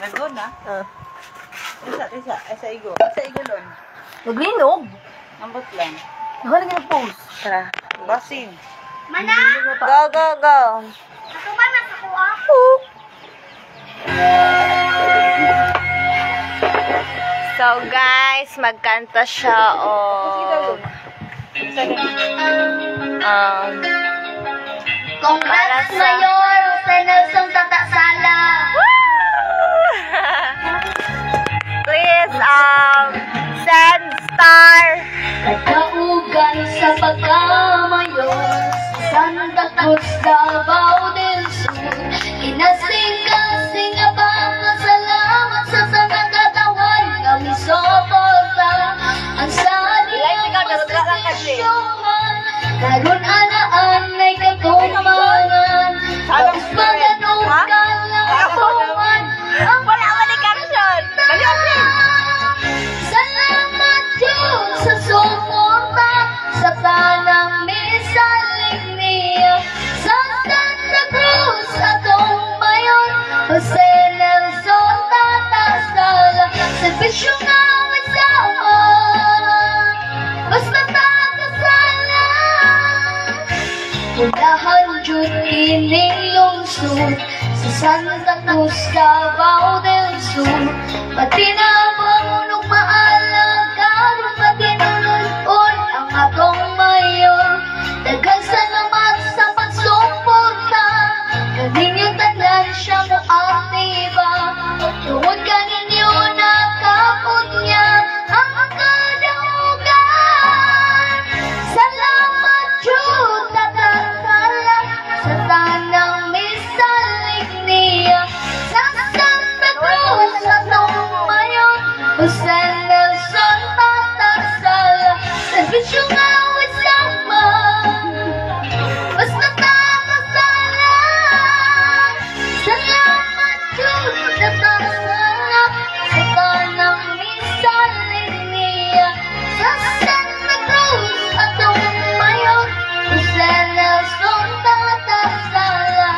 Nagdo na? Isa. Sa igo. Sa igo doon. Naglinog? Ambot lang. Nakalagay na post. Tara. Basin. Mana? Go. Ako ba nakakuha? So guys, magkanta siya o Congrats Mayor sa Nelson Tatasala. Please, send star. Nagkaugan sa pagkamayor Santa Cruz, Davao del Sur. Inasing-kasing abang salamat sa sanang katawan. Kami soporta ang saniyang pasisyohan. Karoon anaan ay katumangan. Tapos maganukan lang atuman. Wala man ni caption. Salamat Diyos sa suporta sa tanang misalig niya. Sa Santa Cruz atong mayon, Jose Nelson Tatasala. Servisyo nga sama, basta Tatasala. Unahan jud ining lungsod sa Santa Cruz, Davao del Sur. Pati na bangunog maalang karong pati nunun ang atong mayor. Daghang salamat sa pagsuporta, kaninyong tanan siya mo aktiba. Tungod kaninyo nakapot niya ang kadaugan. Salamat Diyos Tatasala sa tanang misalig niya. Sa Santa Cruz atong mayon, Jose Nelson Tatasala. Servisyo nga sama, basta Tatasala. Salamat Diyos Tatasala sa tanang misalig niya. Sa Santa Cruz atong mayon, Jose Nelson Tatasala.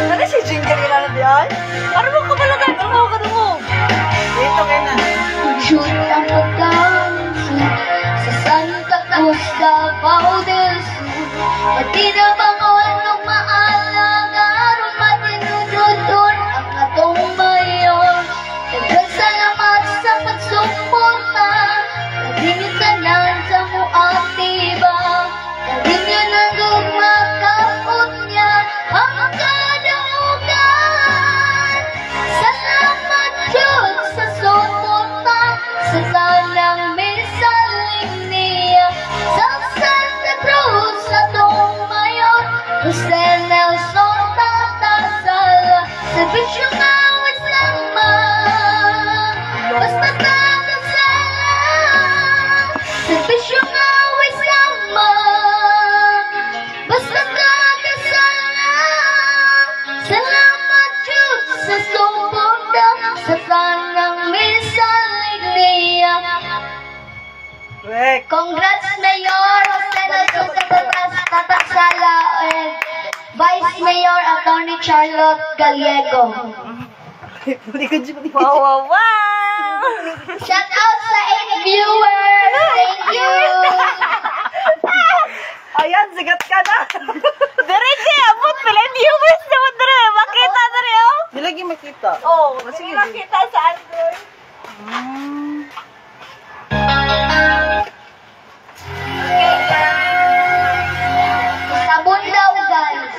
Ano si Ginger kailangan diyan? Para mo kabalagan. Ano ka mo? Dito kayo na. Shoot ang pagkamusod sa Santa Cruz, Davao del Sur. Pati na bangon maalang aron matinududon ang atong mayor. Daghang salamat sa pagsuporta, kaninyong tanan sa mo aktiba. Kaninyo nang makapot niya ang kadaugan. Salamat Diyos sa suporta sa tanang misalig niya. Sa Santa Cruz atong mayon, Jose Nelson Tatasala. Servisyo nga sama, basta Tatasala. Servisyo nga sama, basta Tatasala. Salamat Diyos sa suporta sa tanang misalig niya. Wek. Congrats Mayor Jose Nelson Tatasala and Vice Mayor Attorney Charlotte Gallego. Wow. Shout out sa 8 viewers. Thank you. Ayan, sigat ka na. Diretso, abot pala yung viewers naman dire. Makita dire, oh. Di lagi makita. Oh, sige. makita sa Android. Sabon daw guys.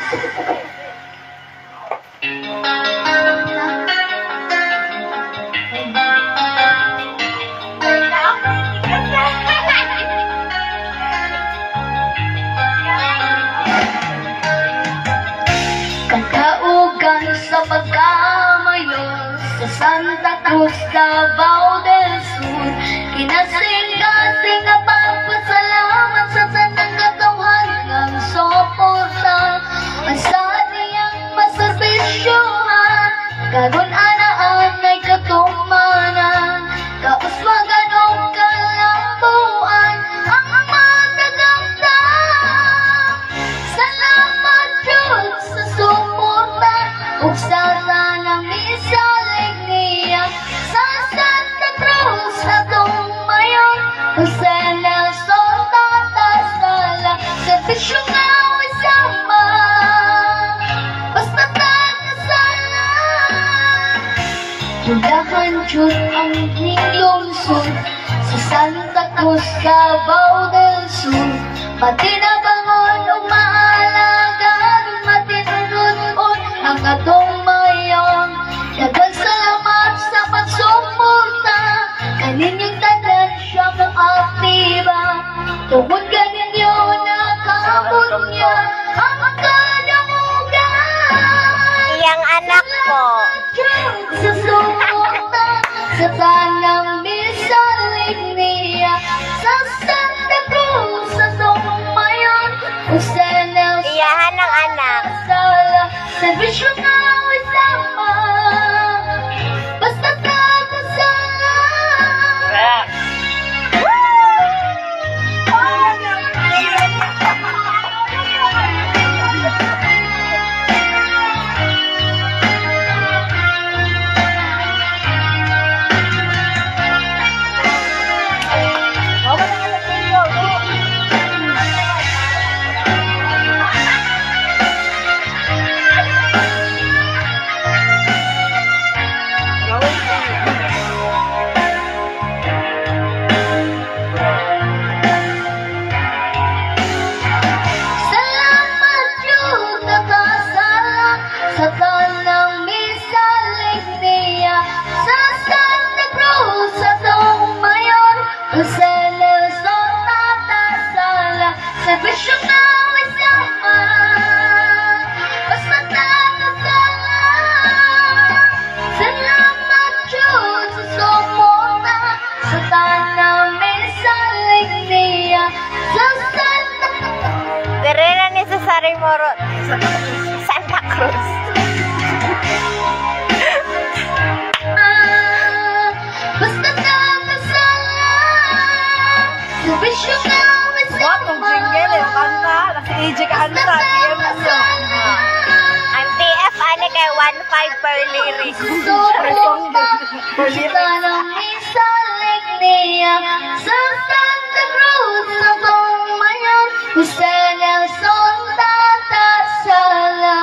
Kakaugan sa pagkamayor sa Santa Cruz, Davao del Sur. Kinasing-kasing nga pagpasalamat sa tanang katawan ng suporta. Ang saniyang maserbisyohan, Karon anaan ay katumanan, kauswagan kalambuan ang matagamdam. Salamat Diyos sa suporta ug sa tanang misalig niya sa Santa Cruz atong mayon. Jose Nelson Tata Sala, servisyo nga sama, basta tagasala. Tudahan Diyos ang niglungsod sa Santa Cruz, Davao del Sur. Matinabangon o maalagaan, matinunod ang atong mayon. Daghang salamat sa pagsuporta, kaninyong tanan siya mong aktiba. Tungkol kaninyo nakabot niya ang kadamugan. Iyang anak po. Sa suporta, sa tanang misalig niya sa Santa Cruz, sa Tumayon, Jose Nelson Iyahan ng anak. Sala, servisyo nga sama, basta tagasala. Salamat Diyos nakasala sa tanang misalig niya sa Santa Cruz sa Tumayon, Jose Nelson Tata Sala, servisyo nga sama, basta tagasala. Salamat Diyos sa suporta sa tanang misalig niya sa Santa Pero na ni Cesare Moro. Santa Cruz. basta tagasala. Servisyo nga sama, Kanta. Nasa AJ ka anta. PM nyo. Ang TF ano kay 1.5 per lyrics. suporta sa tanang misalig niya sa Santa Cruz sa Tumayon, Jose Nelson Tata Sala.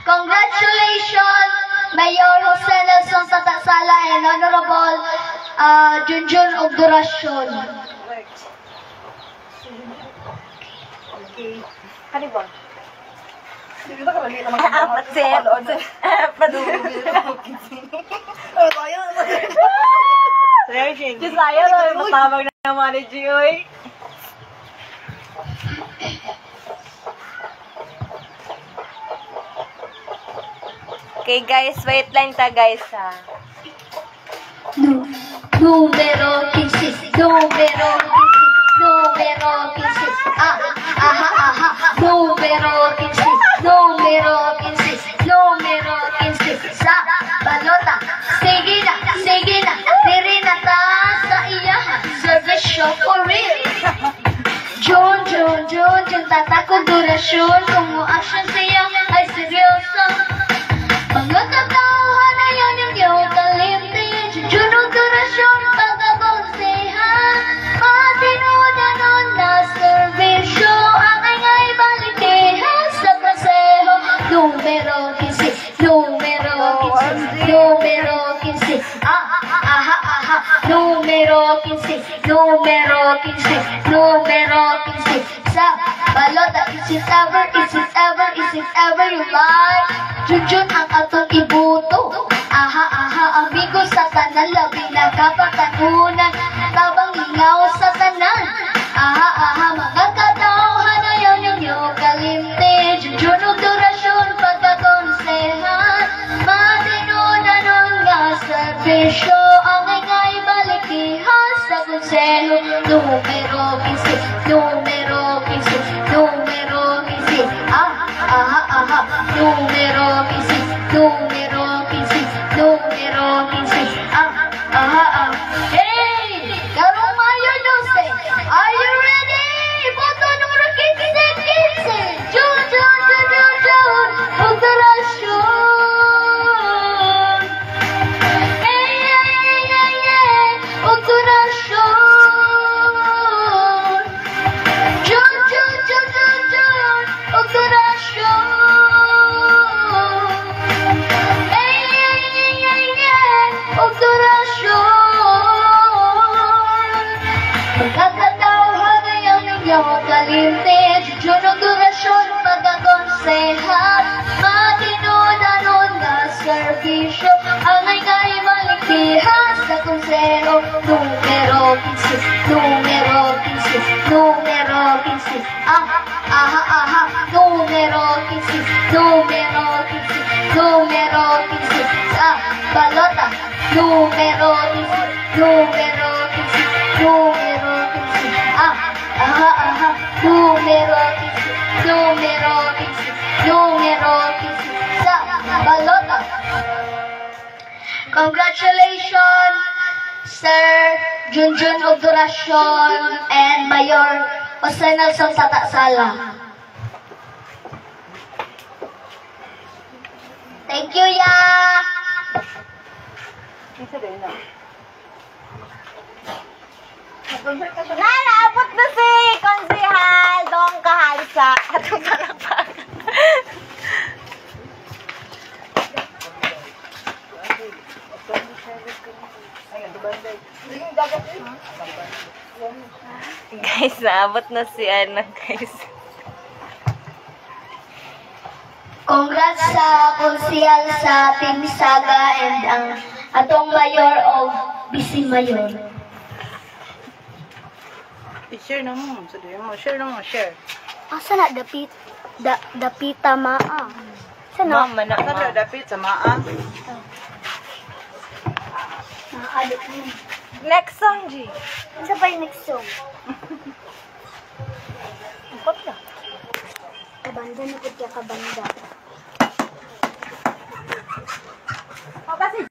Congratulations, Mayor Jose Nelson Tata Sala and Honorable Junjun Obduracion. Okay. Ano ba? Hindi ka lagi naman. Apat set. Padulog. Oh, tayo. Sergey. Diyos ayaw rin. Matawag na naman ni Gioy. Okay guys, wait lang ta guys ha. Numero 15, numero 15, numero 15, numero 15, numero 15, numero 15, sa balota. Sige na, diri na ta sa iya, servisyo for real. Jun, tatakong durasyon, kung mo action siya ay seryoso. Mga katauhan na yan yung iyong kalimti, Junjun durasyon, pagkakonsehan, matinunan nun na servisyo, ang ingay balitihan sa konseho. Numero 15, numero 15, numero 15, numero 15, numero 15, numero 15, sa balota. Is it ever you like? Junjun ang atong ibuto. Amigo sa tanan, labi na kapatanunan, tabang ingaw sa tanan. Mga katauhan na yan yung iyong kalimti, Junjun og durasyon, pagkakonsehan, matinunan nun nga servisyo, ang ingay balikihan sa konseho. Numero 15, numero 15, numero 15, numero 15, numero Numero 15, numero 15. Aha, aha, numero 15, numero 15, numero 15. Sa balota, numero 15, numero 15, numero 15. Aha, aha, numero 15, numero 15, numero 15. Sa balota. Congratulations, Sir Junjun Obduracion and Mayor Jose Nelson Sataksala. Thank you, ya. Isa din na. Naabot na si Konsihal Dong Kahalsa. Atong palakpak. Guys, naabot na si Ana, guys. Congrats sa konsihal sa Team Saga and ang atong mayor of Bisi Mayor. I-share na mo. Sabihin mo. Share na mo. Share. Asa na dapita maa? Sana Mama na, Saan na dapit sa maan? maalit mo. Next song, G. Sa pa yung next song? Ikot na. Kabanda na po kabanda. O kasi